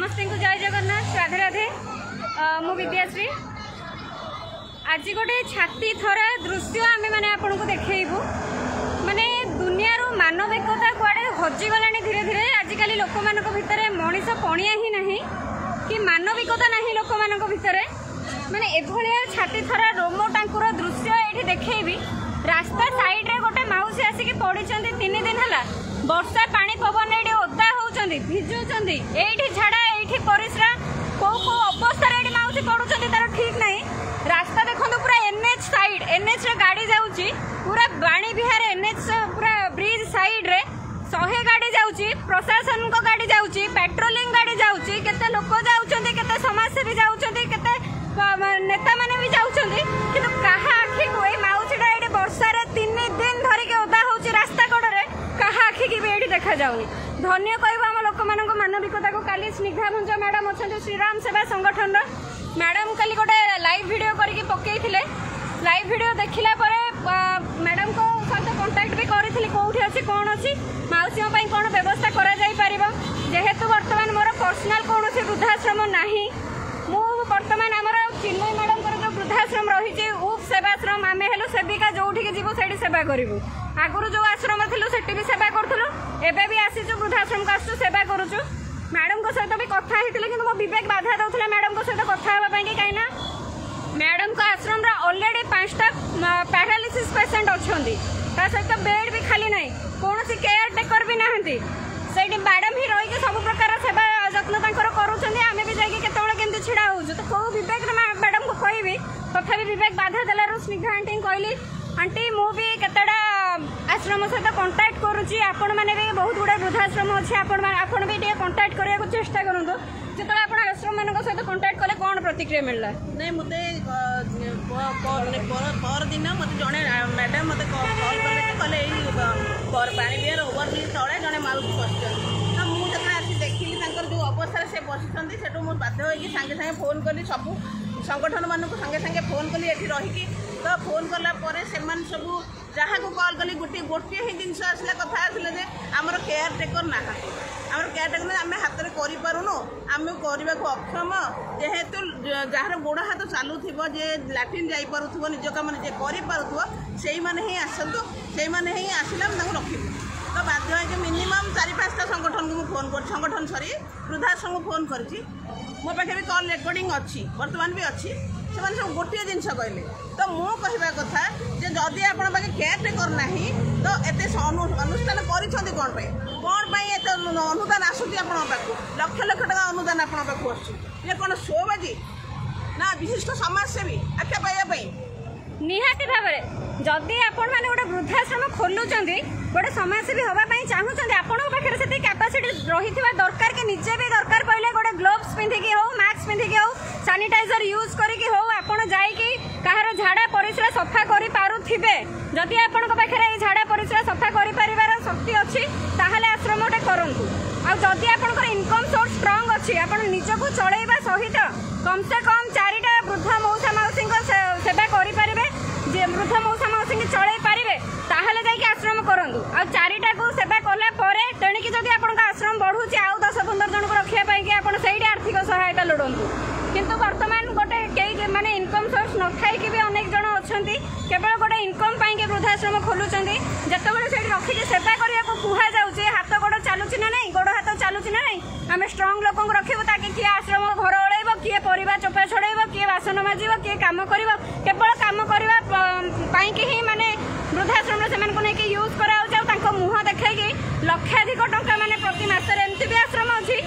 समस्त को जय जगन्नाथ राधे राधे मु विद्याश्री आज गोटे छाती थरा दृश्य आम मैंने आपको देखू माने दुनिया मानविकता कुआड़े हजिगला धीरे धीरे आजिकल लोक मान भितर मनीष पणिया ही नहीं कि मानविकता नहीं लोक मान भितर माने एभलिया छाती थरा रोम टांकुर दृश्य ये देखी रास्ता साइड रे गोटे माउसी आसिक पड़ी 3 दिन है वर्षा पानी पवन ये ओदा होती भिजुंट ये झाड़ा ये परिश्रा कौ कौ अवस्था माउसी पड़ुंट तार ठीक नहीं रास्ता देखो पूरा एनएच साइड एनएच रे गाड़ी जाऊँगी पूरा बाणी विहार एनएच पूरा ब्रिज साइड रे 100 गाड़ी जाऊँगी प्रशासन को गाड़ी जाऊँगी पेट्रोलिंग गाड़ी जाऊँगी केते लोक जाऊँगी केते समाजसेवी जाऊँगी केते नेता माने भी जाऊँगी किंतु कहा आखि को माउसीटा ये वर्षा 3 दिन धरिक ओदा होची रास्ता कड़े कहा आखि की भी ये देखा जाऊनी धन्य कहवा आम लोक मान मानविकता को काली स्निग्धा भंज मैडम अच्छा श्रीराम सेवा संगठन मैडम काली गोटे लाइव वीडियो करके पकईले लाइव वीडियो देखला मैडम को सहित कंटाक्ट भी करी कौटी अच्छी कौन अच्छी मौसी कौन व्यवस्था करेतु बर्तमान मोर पर्सनाल कौन वृद्धाश्रम ना मु बर्तमान आमर चिन्मयी मैडम जो वृद्धाश्रम रही उप सेवाश्रम आम हेलु सेविका जो जीवु से सेवा करूँ आगुरी जो आश्रम थी से भी सेवा करूँ एवं भी आसीचु वृद्धाश्रम को आसु सेवा करुचु मैडम को सहित भी कथा होती मो विवेक बाधा दूसरा मैडम को सहित कथा होगापी कहीं मैडम को आश्रम ऑलरेडी 5टा पैरालिसिस पेसेंट अच्छा सहित बेड भी खाली ना कौन केयर टेकर भी ना से मैडम ही रही सब प्रकार सेवा जत्न करें भी जाकि केत छिड़ा हो तो कौ विवेक मैडम को कहबी तथा विवेक बाधा देलु स्निग्धा आंटी कहली आंटी मु भी केतटा आश्रम सहित कंटाक्ट करुँची आपण मैंने भी बहुत गुड़ा वृद्धाश्रम अच्छे आपण भी कंटाक्ट करने को चेष्टा करूँ जो आप आश्रम मान सहित कंटाक्ट कले कौन प्रतिक्रिया मिलला नहीं मते पर दिन मत जड़े मैडम मत कॉल कले पानी बिहार ओवरब्रिज तले जड़े माउसी बस तो मुझे आसी देखिली जो अवस्था से बसी से मुझे बाध्य होगी सागे सागे फोन कली सब संगठन मानक सागे सागे फोन कली ये रहीकि तो फोन कलापर से सब जहाँ को कॉल कली गोटे ही जिन आसला कथा आसला जे आमर केयर टेकर ना आम केयर टेकर आम हाथ में करूँ आम करने को अक्षम जेहेतु जार गोड़ हाथ चलू जे लाट्रिन जापु निज कम जे कर आसतु से ही आसला रखी तो बाध्य है मिनिमम 4-5टा संगठन को फोन कर संगठन सरी वृद्धाश्रम को फोन कर मो पाखे भी कॉल रेकर्डिंग अच्छी बर्तमान भी अच्छी से सब गोटे जिनस कहले तो मु कहवा कथा जे जदि आपण पाखे केयर टेकर ना तो एत अनुष्ठान कर कौन एत अनुदान आसूँ आप लक्ष लक्ष टका अनुदान आप कौन शो बाजी ना विशिष्ट समाजसेवी आख्या पाइबा निहाती भाव में जदि आपण मैंने गोटे वृद्धाश्रम खोलुंट गोटे समाजसेवी हाँपाई चाहूँगी आपण पाखे से कैपेसिटी रही दरकार कि निजे भी दरकार पड़े गोटे ग्लोव्स पिंधिकी हो मास्क पिंधिकी हो सानिटाइजर यूज करके हो आपण जाइकी कहार झाड़ा परिश्रा सफा कर पारुथिबे जदि आपण पाखे झाड़ा परिश्रा सफा कर शक्ति अच्छी ताहले आश्रमटे करंतु आदि आपंकर इनकम सोर्स स्ट्रंग अच्छी आप निजक चलैबा सहित कम से कम 4टा वृद्धा मौसा मौसी सेवा करें वृद्ध मौसा मौसी चलई पारे ताहले जाइए आश्रम करूँ आ 4टा को सेवा कलापर तेणिकी जब आप आश्रम बढ़ुचे आउ 10-15 जन को रखापी आप आर्थिक सहायता लोड़ू किंतु वर्तमान गोटे कई माने इनकम सोर्स न थी भी अनेक जन अच्छा केवल गोटे इनकम पाई वृद्धाश्रम खोलुंट जितेबाला से रखिक सेवा करने को कहुए हाथ गोड़ चलुची ना नहीं गोड़ हाथ चलुची ना नहीं आम स्ट्रंग लोक रखू ताकि किए आश्रम घर ओल्ब किए परिवा चोपा छड़ेब किए बासन माजिब किए कम कर केवल कम करने ही माने वृद्धाश्रम से यूज कर मुह देखी लक्षाधिक टंका माने प्रति मासरे एमती भी आश्रम अच्छी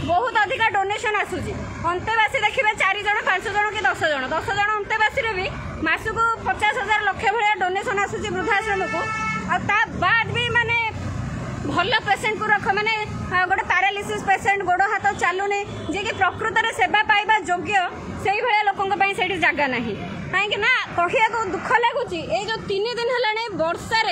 बहुत अधिक डोनेशन आसूची अंतेवासी देखिए 4 जन 5 जन कि 10 जन अंतेवासी भी मासक 50,000 लक्ष भाया डोनेशन आसूची वृद्धाश्रम को बाद भी माने भल पेसेंट को रख माने गोटे पैरालिसिस पेसेंट गोड़ हाथ चलुनी जे कि प्रकृत में सेवा पाइबा योग्य से भाया लोकों से जगह ना कहीं ना कहू दुख लगुच ये जो 3 दिन है वर्षा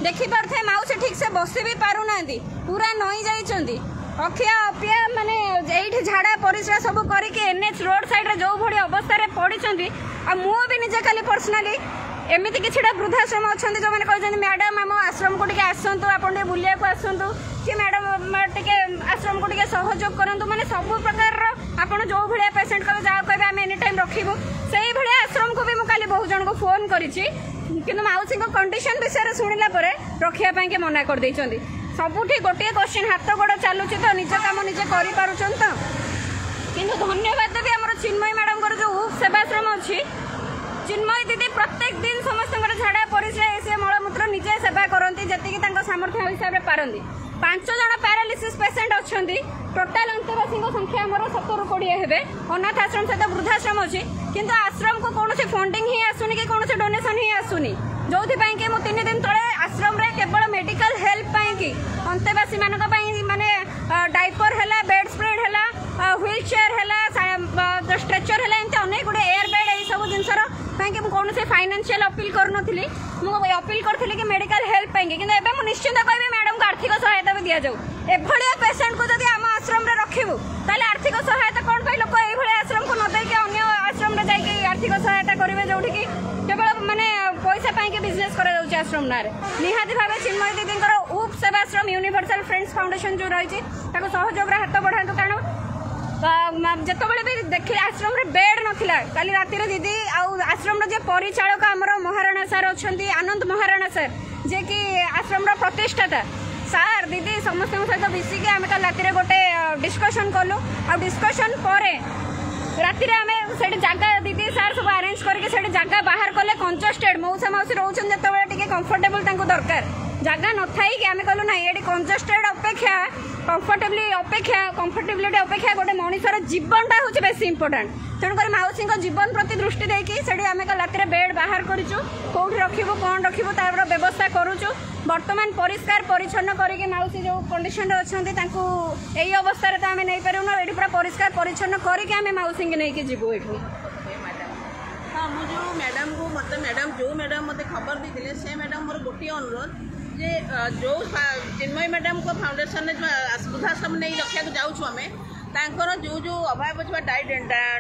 देखी पारे माउसी ठीक से बसी भी पारना पूरा नई जाइंट अखिया अपिया माने ये झाड़ा परिश्रा सब करके एनएच रोड साइड रे जो भड़ी अवस्था पड़ी मु भी निजे खाली पर्सनाली एमती कि वृद्धाश्रम अच्छा जो मैंने कहते मैडम आम आश्रम को आसतु आप बुलाक आसतु कि मैडम टे आश्रम आश्रम को टिके सहयोग करंतु माने सब प्रकार आपण जो भलिया पेशेंट को जा कहबे हम एनी टाइम रखिबो सेही भलिया आश्रम को भी मु काली बहुत जन को फोन करिछि किंतु माउसी को कंडीशन विषय सुनिला परे रखिया पई के मना कर दैचंदी सबुठी गोटे क्वेश्चन हाथ गोड़ चलुछि तो निज काम निजे करि पारुछन तो किंतु धन्यवाद देबी हमर चिन्मय मैडम को जो सेवाश्रम अछि चिन्मय दीदी प्रत्येक दिन समस्त झाड़ा परिश्रा एसे मलमूत्र निजे सेवा करती जी सामर्थ्य हिसाब से पारती 5 जन पैरालिसिस पेसेंट अच्छा टोटाल अंतवासी संख्या आमर 70-20 हे अनाथ आश्रम सहित वृद्धाश्रम अच्छी किंतु आश्रम को कौन फंडिंग ही आसुनी कि कौन डोनेशन ही आसुनी जो कि 3 दिन तले आश्रम रे केवल मेडिकल हेल्प कि अंतेवासी माने डाइपर है बेड स्प्रेड है व्हील चेयर है स्ट्रेचर है एमती अनेक गुड़े एयर बेड ये सब जिनसर कौन से फाइनेंशियल अपील करूनी मुझे अपील करी कि मेडिकल हेल्प पाएंगे कि निश्चिंत कह मैडम को आर्थिक सहायता भी दि जाऊ एभलिया पेसेंट को जब आम आश्रम में रखू ताले आर्थिक सहायता कौन पे लोक ये आश्रम को नदेक अन्य आश्रम में जाकि आर्थिक सहायता करेंगे जो केवल माने पैसा पाई बिजनेस कर आश्रम ना निहाती भाव चिन्मय दीदी उप सेवाश्रम यूनिवर्सल फ्रेंड्स फाउंडेशन जो रही सहयोग हाथ बढ़ातु कारण जिते भी देखिए आश्रम रे बेड नथिला काली राति दीदी आश्रम जे परिचालक आमर महाराणा सार अच्छा आनंद महाराणा सर जे कि आश्रम प्रतिष्ठाता सार दीदी समस्त सहित मिसिकी आम कल राति गोटे डिस्कसन कलु आ डिस्कसन पर राति से जगह दीदी सार सब अरेंज करके जगह बाहर कले कंजस्टेड मौसा मौसी रोचन जो कंफर्टेबल दरकार जगह न थी कि आम कहलु ना ये कंजस्टेड अपेक्षा कंफर्टेबिलिटी अपेक्षा गोटे मनुष्यर जीवनटा हूँ बेस इंपोर्टाट तेणुकर मौसी जीवन प्रति दृष्टि देकी आम राति बेड बाहर करूँ कौट रखू कौन रखू तार व्यवस्था करुचु बर्तमान परिष्कार परिच्छन्न करके मौसी जो कंडीशन अच्छा यही अवस्था तो आम नहीं पारूना ये पूरा परिष्कार परिच्छन्न करके आम मौसी की नहीं जीवु ये हाँ मुझे मैडम को मत मैडम जो मैडम मत खबर देते से मैडम मोर गोटे अनुरोध जे जो चिन्मय मैडम को फाउंडेशन वृद्धाश्रम नहीं रखा जाऊँ आम तांकर जो जो अभाव अच्छे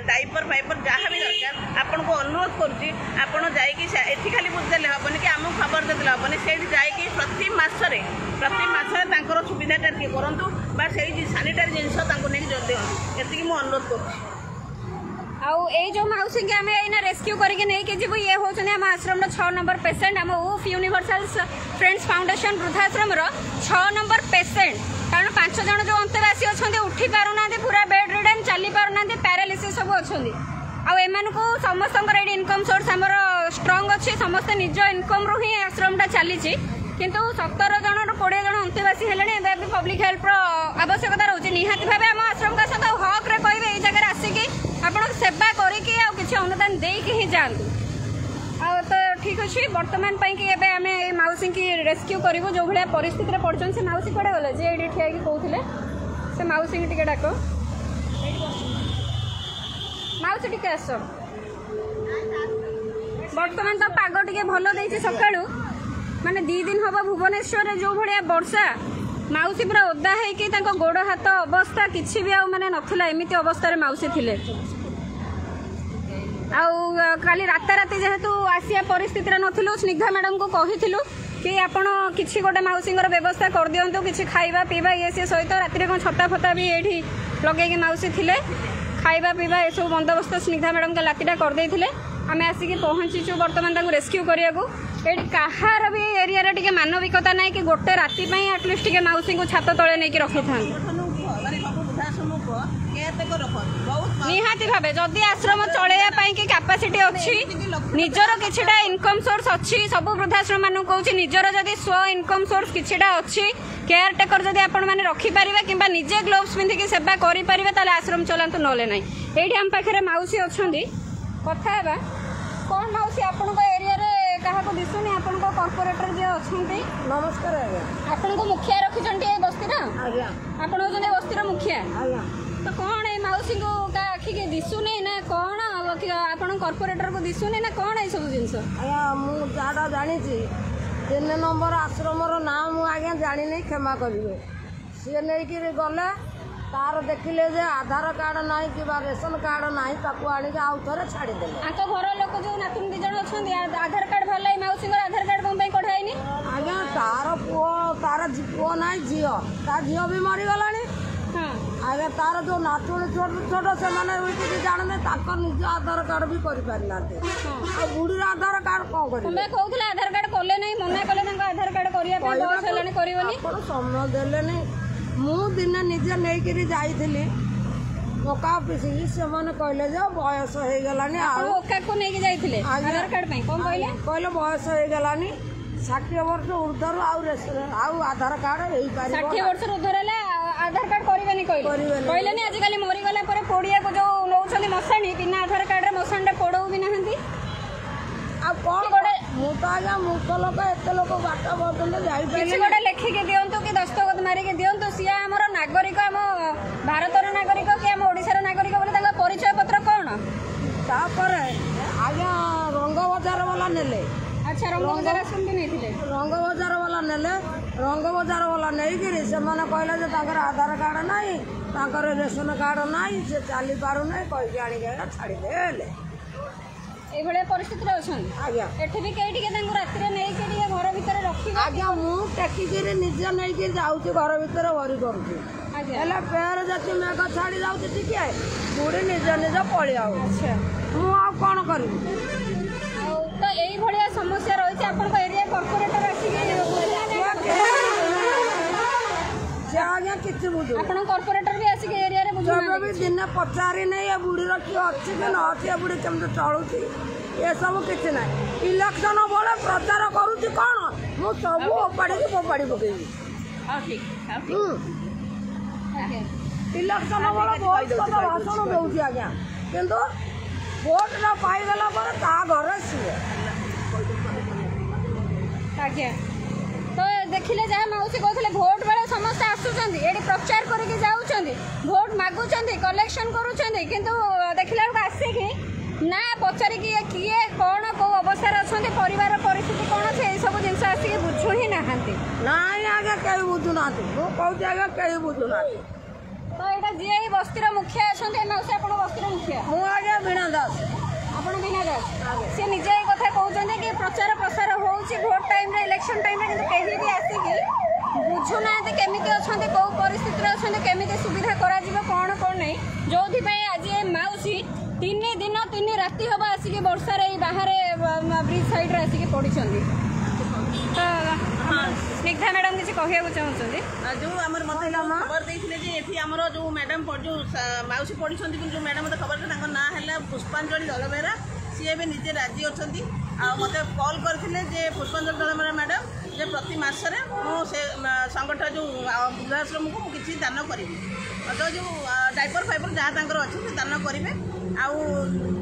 डाइपर फाइपर जहाँ भी दरकार आपन को अनुरोध करुँची आपड़ जाकि खाली बुझदेले हेनी कि आमको खबर देदेले हेनी से जाकि प्रति मासरे सुविधाटा किए करूँ बा से सानिटारी जिनस नहीं दिखाँ ये मुझे अनुरोध करुँची आउ ए जो मौसी के आम एना रेस्क्यू करके नहीं कि जीव ये होचने आम आश्रम 6 नंबर पेसेंट आम उफ यूनिवर्सल फ्रेंड्स फाउंडेशन वृद्धाश्रम 6 नंबर पेसेंट कारण 5 जन जो अंतेवासी अच्छा उठी पारना पूरा बेड रिडन चली पारना पैरालिसिस सब अच्छा आमको समस्त इनकम सोर्स आमर स्ट्रंग अच्छे समस्ते निज इनकम रू ही आश्रमटा चली किंतु 17 जन 20 जन अंतेवासी है पब्लिक हेल्प आवश्यकता रोचे निहाती भाव आम आश्रम का सहित हक रे कहे ये जगह आसिकी आप सेवा करके किसी अनुदान देकी ही जातु तो ठीक अच्छे बर्तमान कि आम मौसी की रेस्क्यू करूँ जो भाया परिस्थिति पड़े से मौसी कड़े गले जे ये ठिया कहते से मौसी की डाक मौसी टे आस बर्तमान तो पाग टे भल दे सका माने 2 दिन हम भुवनेश्वर जो भाया वर्षा मौसी पूरा ओदा है गोड़ हाथ अवस्था किसी भी माने नथिला एमिति अवस्था मौसी थिले खाली राताराति जेहेतु आसिया परिस्थिति नथिलु स्निग्धा मैडम को कहिथिलु कि आपण किछि गोटे मौसीर व्यवस्था कर दियंतु किछि खाइबा पीवा ये सी सहित राति कौन छता फता भी ये लगे माउसी थिले खाइबा पीवा ये सब बंदोबस्त स्निग्धा मैडम के रातिटा कर देथिले आम आसिक पहुँचीचु बर्तमान रेस्क्यू करने ये कहार भी एरिया टे मानविकता ना कि गोटे राति एटलिस्ट टे मौसी को छात तले नहीं रखी था निहाती भाव जदि आश्रम चलैया कि कैपेसिटी अच्छी निजर किछिटा इनकम सोर्स अच्छी सब वृद्धाश्रम मान कहूँ निजर जदि स्व इनकम सोर्स किछिटा अच्छी केयर टेकर जदि आपण मैंने रखिपारे कि निजे ग्लोव्स पिंधिकी सेवा करें आश्रम चलातु नले ना ये आम पाखे मौसी अच्छा कथा कौन मौसी आपण एरिया क्या दिशुनी आपण कॉर्पोरेटर जे अच्छा नमस्कार आपण को मुखिया रखिंट बस्ती आप बस्तीर मुखिया तो कौन ये मौसी को आखि के दिशुनी ना कौन आप कॉर्पोरेटर को दिशुनी ना कौन ये सब जिनस मुझे जहाँ जानी 3 नंबर आश्रम ना मुझे जानी नहीं क्षमा करेंगे सी नहीं गले तार देखिले जे आधार कार्ड ना कि रेशन कार्ड ना आनिक आउ थे छाड़ीदे घर लोक जो नातुन 2 जन अच्छा आधार कार्ड भर मौसी आधार कार्ड कौन कढ़ाई आज्ञा तार पुओ ना झील ता झील भी मरीगला ଆଜ୍ଞା ତାର ଯୋଉ ନାତୁଣୀ ଛୋଟ ଛୋଟ ସେମାନେ କିଛି ଜାଣୁନି ତାଙ୍କ ନିଜ ଆଧାର କାର୍ଡ ବି କରିପାରିନାହାନ୍ତି ଆଉ ବୁଢୀର ଆଧାର କାର୍ଡ କଣ କରିବେ ତମେ କହୁଥିଲେ ଆଧାର କାର୍ଡ କଲେ ନାହିଁ ମନା କଲେ ତାଙ୍କ ଆଧାର କାର୍ଡ କରିବା ପାଇଁ ବୟସ ହେଲାଣି କରିବନି ଆପଣ ସମୟ ଦେଲେନି ମୁଁ ଦିନେ ନିଜେ ନେଇକିରି ଯାଇଥିଲି ଓକା ଅଫିସକି ସେମାନେ କହିଲେ ଯେ ବୟସ ହେଇଗଲାଣି ଆଉ ଓକାକୁ ନେଇକି ଯାଇଥିଲେ ଆଧାର କାର୍ଡ ପାଇଁ କଣ କହିଲେ କହିଲେ ବୟସ ହେଇଗଲାଣି 60 ବର୍ଷ ଉର୍ଦ୍ଧ୍ୱରୁ ଆଉ ଆଧାର କାର୍ଡ ହେଇପାରିବ 60 ବର୍ଷରୁ ଉର୍ଦ୍ଧ୍ୱ ହେଲେ ଆଧାର କାର୍ଡ କରିବେନି କହିଲେନି ଆଜିକାଲି ମରିଗଲା ପରେ ପୋଡ଼ିଆକୁ ଯୋଉ ନେଉଛନ୍ତି ମଶାଣି ବିନା ଆଧାର କାର୍ଡରେ ମଶାଣିଟା ପୋଡ଼ଉ ବି ନାହାନ୍ତି ଆଉ କଣ ଗୋଟେ ମୁଁ ତ ଆଜ୍ଞା ମୂର୍ଖ ଲୋକ ଏତେ ଲୋକ ବାଟ ବଦଲେ ଯାଇପାରିଲେ କିଛି ଗୋଟେ ଲେଖିକି ଦିଅନ୍ତୁ କି ଦସ୍ତଖତ ମାରିକି ଦିଅନ୍ତୁ ସିଏ ଆମର ନାଗରିକ ଆମ ଭାରତର ନାଗରିକ କି ଆମ ଓଡ଼ିଶାର ନାଗରିକ ବୋଲି ତାଙ୍କ ପରିଚୟ ପତ୍ର କଣ ତାପରେ ଆଜ୍ଞା ରଙ୍ଗ ବଜାର ବାଲା ନେଲେ ଆଚ୍ଛା ରଙ୍ଗ ବଜାର ଆସନ୍ତି ନେଇଥିଲେ ରଙ୍ଗ ବଜାର ବାଲା ନେଲେ ରଙ୍ଗ ବଜାର ବାଲା ନେଇକିରି ସେମାନେ କହିଲେ ଯେ ତାଙ୍କର ଆଧାର କାର୍ଡ ନାହିଁ ତାଙ୍କର ରେସନ କାର୍ଡ ନାହିଁ ସେ ଚାଲି ପାରୁନାହିଁ କହିକି ଆଣିକି ଆଜ୍ଞା ଛାଡ଼ିଦେଲେ এইভাবে পরিস্থিতিরে অছন্তি আজ্ঞা এଠି ବି କେହି ଟିକେ ତାଙ୍କୁ ରାତିରେ ନେଇକି ଟିକେ ଘର ଭିତରେ ରଖିବେ ଆଜ୍ଞା ମୁଁ ଟେକିକିରି ନିଜେ ନେଇକି ଯାଉଛି ଘର ଭିତରେ ଭରି କରୁଛି ହେଲେ ଫେର ଯଦି ମେଘ ଛାଡ଼ି ଯାଉଛି ଟିକେ ବୁଢ଼ୀ ନିଜେ ନିଜେ ପଳେଇ ଆଉ ଆଚ୍ଛା ମୁଁ ଆଉ କ'ଣ କରିବି ଆଉ ତ ଏଇଭଳିଆ ସମସ୍ୟା ରହିଛି ଆପଣଙ୍କ ଏରିଆ କର୍ପୋରେଟର ଆସିକି ସେ ଆଜ୍ଞା କିଛି ବୁଝୁ ଆପଣଙ୍କ କର୍ପୋରେଟର ବି ଆସିକି ଏରିଆରେ କେବେ ବୁଝୁନାହାନ୍ତି ବି ଦିନେ ପଚାରି ନେଇ ଏ ବୁଢ଼ୀର କିଏ ଅଛି କି ନ ଅଛି ଏ ବୁଢ଼ୀ କେମିତି ଚଳୁଛି ଏସବୁ କିଛି ନାହିଁ ଇଲେକ୍ସନ ବେଳେ ପ୍ରଚାର କରୁଛି କ'ଣ ମୁଁ ସବୁ ଓପାଡ଼ିକି ଫୋପାଡ଼ି ପକେଇବି ଇଲେକ୍ସନ ବେଳେ ବହୁତ କଥା ଭାଷଣ ଦେଉଛି ଆଜ୍ଞା କିନ୍ତୁ ଭୋଟଟା ପାଇଗଲା ପରେ ତା ଘରେ ସିଏ ଆଜ୍ଞା ତ ଦେଖିଲେ ଯାହା ମାଉସୀ କହୁଥିଲେ ଭୋଟ ବେଳେ ସମସ୍ତେ ଆସୁଛନ୍ତି ଏଠି ପ୍ରଚାର କରିକି ଯାଉଛନ୍ତି ଭୋଟ ମାଗୁଛନ୍ତି କଲେକ୍ସନ କରୁଛନ୍ତି କିନ୍ତୁ ଦେଖିଲା ବେଳକୁ ଆସିକି ନା ପଚାରିକି କିଏ କ'ଣ କେଉଁ ଅବସ୍ଥାରେ ଅଛନ୍ତି ପରିବାର ପରିସ୍ଥିତି କ'ଣ ସେ ଏସବୁ ଜିନିଷ ଆସିକି ବୁଝୁ ହିଁ ନାହାନ୍ତି ନାଇଁ ଆଜ୍ଞା କେହି ବୁଝୁନାହାନ୍ତି ମୁଁ କହୁଛି ଆଜ୍ଞା କେହି ବୁଝୁନାହାନ୍ତି ତ ଏଇଟା ଯିଏ ଏଇ ବସ୍ତିର ମୁଖିଆ ଅଛନ୍ତି ମାଉସୀ ଆପଣ ବସ୍ତିର ମୁଖିଆ ମୁଁ ଆଜ୍ଞା ବୀଣା ଦାସ ଆପଣ ବିନା ଦାସ ସେ ନିଜେ ଏଇ କଥା କହୁଛନ୍ତି କି ପ୍ରଚାର ପ୍ରସାର ହେଉଛି ଭୋଟ ଟାଇମ୍ରେ ଇଲେକ୍ସନ ଟାଇମ୍ରେ କିନ୍ତୁ କେହି ବି ଆସିକି ବୁଝୁନାହାନ୍ତି କେମିତି ଅଛନ୍ତି କେଉଁ ପରିସ୍ଥିତିରେ ଅଛନ୍ତି କେମିତି ସୁବିଧା କରାଯିବ କ'ଣ କ'ଣ ନାହିଁ ଯେଉଁଥିପାଇଁ ଆଜି ଏ ମାଉସୀ 3 ଦିନ 3 ରାତି ହେବ ଆସିକି ବର୍ଷାରେ ଏଇ ବାହାରେ ବ୍ରିଜ୍ ସାଇଡ଼୍ରେ ଆସିକି ପଡ଼ିଛନ୍ତି ତ ସ୍ନିଗ୍ଧା ମ୍ୟାଡ଼ାମ୍ କିଛି କହିବାକୁ ଚାହୁଁଛନ୍ତି ଯେଉଁ ଆମର ମୋତେ ଖବର ଦେଇଥିଲେ ଯେ ଏଠି ଆମର ଯେଉଁ ମ୍ୟାଡ଼ାମ୍ ଯେଉଁ ମାଉସୀ ପଢ଼ିଛନ୍ତି କିନ୍ତୁ ଯେଉଁ ମ୍ୟାଡ଼ାମ୍ ମୋତେ ଖବର ତାଙ୍କ ନାଁ ହେଲା ପୁଷ୍ପାଞ୍ଜଳି ଦଳବେହେରା ସିଏ ଏବେ ନିଜେ ରାଜି ଅଛନ୍ତି ଆଉ ମୋତେ କଲ୍ କରିଥିଲେ ଯେ ପୁଷ୍ପାଞ୍ଜଳି ଦଳବେହେରା ମ୍ୟାଡ଼ାମ୍ ଯେ ପ୍ରତି ମାସରେ ମୁଁ ସେ ସଂଗଠନ ଯେଉଁ ବୃଦ୍ଧାଶ୍ରମକୁ ମୁଁ କିଛି ଦାନ କରିବି ତ ଯେଉଁ ଡାଇପର ଫାଇପର ଯାହା ତାଙ୍କର ଅଛି ସେ ଦାନ କରିବେ ଆଉ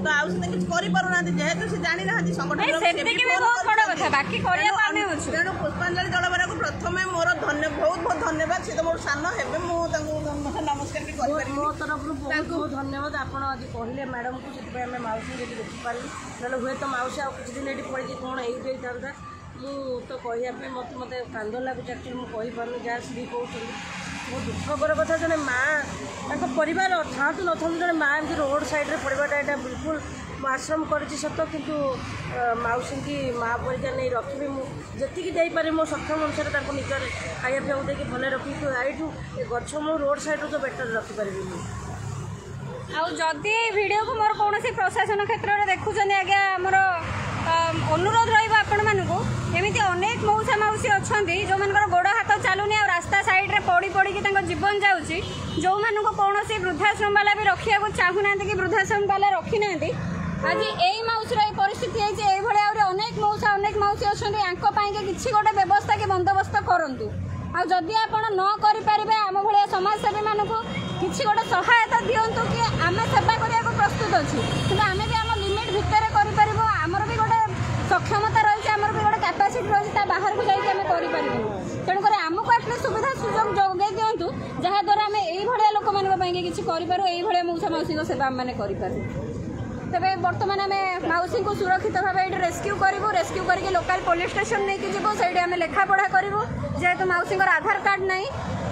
ତ ଆଉ ସେ କିଛି କରିପାରୁନାହାନ୍ତି ଯେହେତୁ ସେ ଜାଣିନାହାନ୍ତି ସଂଗଠନ ତେଣୁ ପୁଷ୍ପାଞ୍ଜଳି ଦଳବେହେରାକୁ ପ୍ରଥମେ ମୋର ବହୁତ ବହୁତ ଧନ୍ୟବାଦ ସେ ତ ମୋର ସାନ ହେବେ ମୁଁ ତାଙ୍କୁ ନମସ୍କାର ବି କରିପାରିବି ମୋ ତରଫରୁ ବହୁତ ବହୁତ ଧନ୍ୟବାଦ ଆପଣ ଆଜି କହିଲେ ମ୍ୟାଡ଼ାମକୁ ସେଥିପାଇଁ ଆମେ ମାଉସୀ ଯଦି ଦେଖିପାରିଲୁ ନହେଲେ ହୁଏତ ମାଉସୀ ଆଉ କିଛି ଦିନ ଏଠି ପଡ଼ିକି କ'ଣ ହେଇଯାଇଥାନ୍ତା ମୁଁ ତ କହିବା ପାଇଁ ମୋତେ କାନ୍ଦ ଲାଗୁଛି ଆକ୍ଚୁଆଲି ମୁଁ କହିପାରୁନି ଯାହା ସ୍ତ୍ରୀ କହୁଛନ୍ତି ବହୁତ ଦୁଃଖକର କଥା ଜଣେ ମାଆ ତାଙ୍କ ପରିବାର ଥାଆନ୍ତୁ ନଥାନ୍ତୁ ଜଣେ ମାଆ ଏମିତି ରୋଡ଼ ସାଇଡ଼୍ରେ ପଡ଼ିବାଟା ଏଇଟା ବିଲକୁଲ ମୁଁ ଆଶ୍ରମ କରିଛି ସତ କିନ୍ତୁ ମାଉସୀଙ୍କି ମାଆ ପରିକା ନେଇ ରଖିବି ମୁଁ ଯେତିକି ଦେଇପାରିବି ମୋ ସକ୍ଷମ ଅନୁସାରେ ତାଙ୍କୁ ନିଜର ଖାଇବା ପିଇବାକୁ ଦେଇକି ଭଲରେ ରଖିବି ଏଇଠୁ ଏ ଗଛ ମୁଁ ରୋଡ଼ ସାଇଡ଼୍ରୁ ତ ବେଟର୍ ରଖିପାରିବି ମୁଁ ଆଉ ଯଦି ଏଇ ଭିଡ଼ିଓକୁ ମୋର କୌଣସି ପ୍ରଶାସନ କ୍ଷେତ୍ରରେ ଦେଖୁଛନ୍ତି ଆଜ୍ଞା ଆମର ଅନୁରୋଧ ରହିବ ଆପଣମାନଙ୍କୁ ଏମିତି ଅନେକ ମଉସା ମାଉସୀ ଅଛନ୍ତି ଯେଉଁମାନଙ୍କର ଗୋଡ଼ ହାତ ଚାଲୁନି ଆଉ ରାସ୍ତା ସାଇଡ଼୍ରେ ପଡ଼ି ପଡ଼ିକି ତାଙ୍କ ଜୀବନ ଯାଉଛି ଯେଉଁମାନଙ୍କୁ କୌଣସି ବୃଦ୍ଧାଶ୍ରମ ବାଲା ବି ରଖିବାକୁ ଚାହୁଁନାହାନ୍ତି କି ବୃଦ୍ଧାଶ୍ରମ ବାଲା ରଖିନାହାନ୍ତି ଆଜି ଏଇ ମାଉସୀର ଏଇ ପରିସ୍ଥିତି ହେଇଛି ଏଇଭଳି ଆହୁରି ଅନେକ ମାଉସୀ ଅଛନ୍ତି ୟାଙ୍କ ପାଇଁକି କିଛି ଗୋଟେ ବ୍ୟବସ୍ଥା କି ବନ୍ଦୋବସ୍ତ କରନ୍ତୁ ଆଉ ଯଦି ଆପଣ ନ କରିପାରିବେ ଆମ ଭଳିଆ ସମାଜସେବୀମାନଙ୍କୁ କିଛି ଗୋଟେ ସହାୟତା ଦିଅନ୍ତୁ କି ଆମେ ସେବା କରିବାକୁ ପ୍ରସ୍ତୁତ ଅଛୁ କିନ୍ତୁ ଆମେ ବି ଆମ ଲିମିଟ୍ ଭିତରେ କରିପାରିବୁ ଆମର ବି ଗୋଟେ ସକ୍ଷମତା ରହିଛି ଆମର ବି ଗୋଟେ କାପାସିଟି ରହିଛି ତା ବାହାରକୁ ଯାଇକି ଆମେ କରିପାରିବୁ ତେଣୁକରି ଆମକୁ ଆଟଲିଷ୍ଟ ସୁବିଧା ସୁଯୋଗ ଯୋଗାଇ ଦିଅନ୍ତୁ ଯାହାଦ୍ୱାରା ଆମେ ଏଇଭଳିଆ ଲୋକମାନଙ୍କ ପାଇଁକି କିଛି କରିପାରୁ ଏଇଭଳିଆ ମଉସା ମାଉସୀଙ୍କ ସେବା ଆମମାନେ କରିପାରୁ ତେବେ ବର୍ତ୍ତମାନ ଆମେ ମାଉସୀଙ୍କୁ ସୁରକ୍ଷିତ ଭାବେ ଏଇଠି ରେସ୍କ୍ୟୁ କରିବୁ ରେସ୍କ୍ୟୁ କରିକି ଲୋକାଲ ପୋଲିସ ଷ୍ଟେସନ ନେଇକି ଯିବୁ ସେଇଠି ଆମେ ଲେଖାପଢ଼ା କରିବୁ ଯେହେତୁ ମାଉସୀଙ୍କର ଆଧାର କାର୍ଡ଼ ନାହିଁ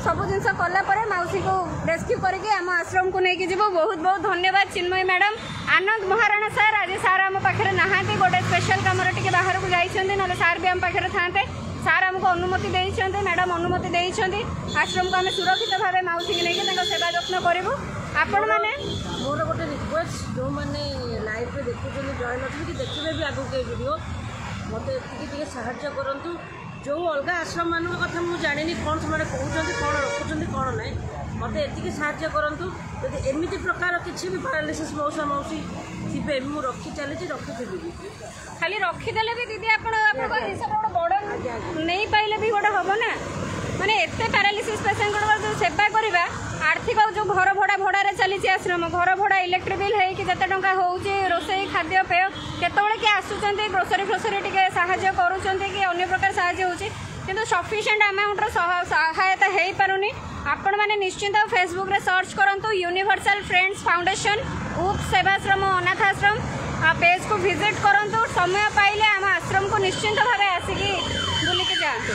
ସବୁ ଜିନିଷ କଲା ପରେ ମାଉସୀକୁ ରେସ୍କ୍ୟୁ କରିକି ଆମ ଆଶ୍ରମକୁ ନେଇକି ଯିବୁ ବହୁତ ବହୁତ ଧନ୍ୟବାଦ ଚିନ୍ମୟୀ ମ୍ୟାଡ଼ାମ୍ ଆନନ୍ଦ ମହାରଣା ସାର୍ ଆଜି ସାର୍ ଆମ ପାଖରେ ନାହାନ୍ତି ଗୋଟେ ସ୍ପେଶାଲ କାମରେ ଟିକେ ବାହାରକୁ ଯାଇଛନ୍ତି ନହେଲେ ସାର୍ ବି ଆମ ପାଖରେ ଥାନ୍ତେ सार आमको अनुमति देइछन्ते मैडम अनुमति देइछन्ते आश्रम को आम सुरक्षित भाव माउसी की नहीं सेवा जत्न करूँ आपण मैंने मोर गोटे रिक्वेस्ट जो मैंने लाइव रे देखुଛନ୍ତି जॉइन अच्छे कि देखिए भी आगू के वीडियो मत ये साहाय्य करूँ जो अलग आश्रम मान कथा मुझे जानी कौन से कहते कौन रखुच्च कौन ना मत ये साहाय्य करूँ जब एमती प्रकार किसी भी पैरालिसिस मौसा मौसी थे मुझे रखी चली रखी खाली रखीदे भी दीदी आप हिसाब गोटे बड़ नहीं पाइले भी गोटे हम ना माने एते पैरालिसिस पेसेंट जो सेवा करवा आर्थिक जो घर भड़ा भड़ारे चली आश्रम घर भड़ा इलेक्ट्रिक बिल है कि जिते टंका होउची रोसई खाद्य पेय केतबेले के आसुचंती ग्रोसरी फ्रोसरी टिके सहायता करूचंती कि अन्य प्रकार सहायता होउची किंतु सफिशिएंट अमाउंट सहायता हो पारुनी आपण माने निश्चिंत फेसबुक रे सर्च करंतु यूनिवर्सल फ्रेंड्स फाउंडेशन उप सेवाश्रम अनाथ आश्रम पेज को विजिट करंतु समय पाइले आम आश्रम को निश्चिंत भाव आसिकी बुलिकी जातु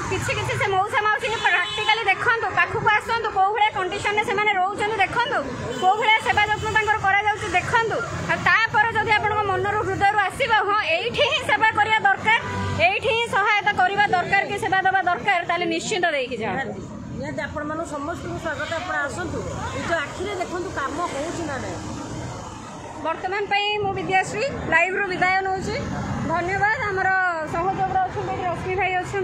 किसी किसी से मौसा मौसी प्राक्टिकाली देखूँ पाखक आसतु कौ भाया कंडीशन से रोच देखूँ कौ भाया सेवा जत्न देखूँ तापर जब आप मनर हृदय आसब हाँ ये सेवा करवा दरकार ये सहायता करवा दरकार कि सेवा देवा दरकार ताले निश्चिंत देखी जाए निहती आपण समस्त स्वागत आप आसतु निज आखिरे देखूँ कम होना वर्तमान मु विद्याश्री लाइव रू विदाय नौ धन्यवाद आमर सहयोग अच्छा रश्मि भाई अच्छा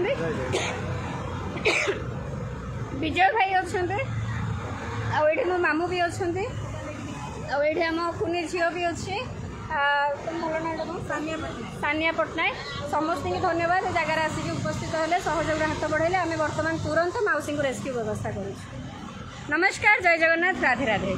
विजय भाई अच्छा आठ मो मामू भी अच्छा आठ आम कुनी झील भी अच्छे सानिया पट्टनायक समस्त की धन्यवाद जगार आसिक उपस्थित हेले सहयोग हाथ बढ़ाइले आम बर्तमान तुरंत मौसी को रेस्क्यू व्यवस्था करूँ। नमस्कार जय जगन्नाथ राधे राधे।